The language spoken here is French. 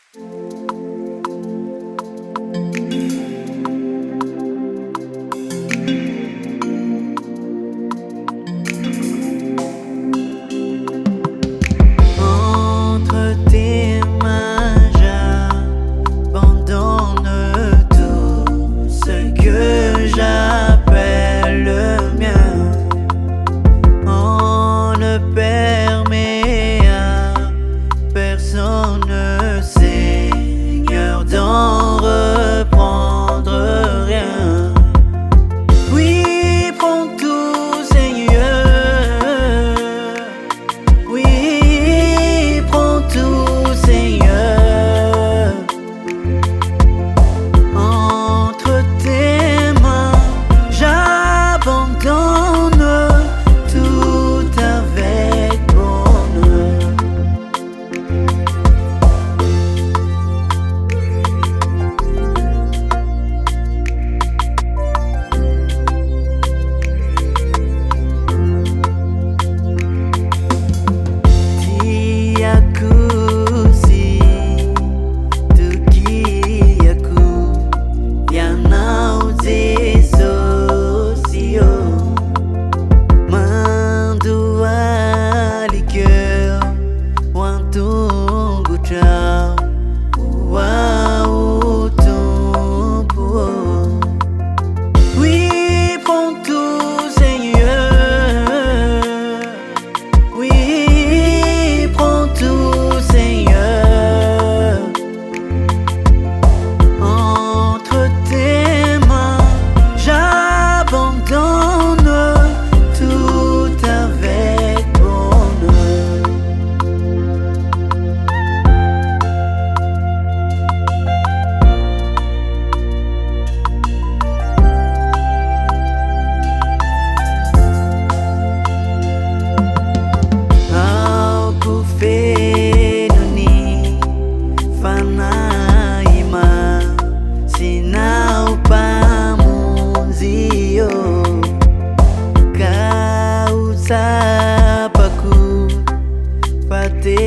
Entre tes mains, j'abandonne tout ce que j'appelle le mien. On ne permet à personne, Seigneur, d'en reprendre rien. Oui, prends tout, Seigneur. Oui, prends tout, Seigneur. Entre tes mains, j'abandonne tout avec bonheur. Yakusi, tuki yaku, yanau JESOSY mandua liqueur, wantungu trao, uau tumpo. Oui, prends tout, Seigneur. Oui, prends tout, Seigneur. Entre tes mains, j'abandonne tout avec bonheur. Aku fenuni fanaima sinau pamunzio kau sapaku pate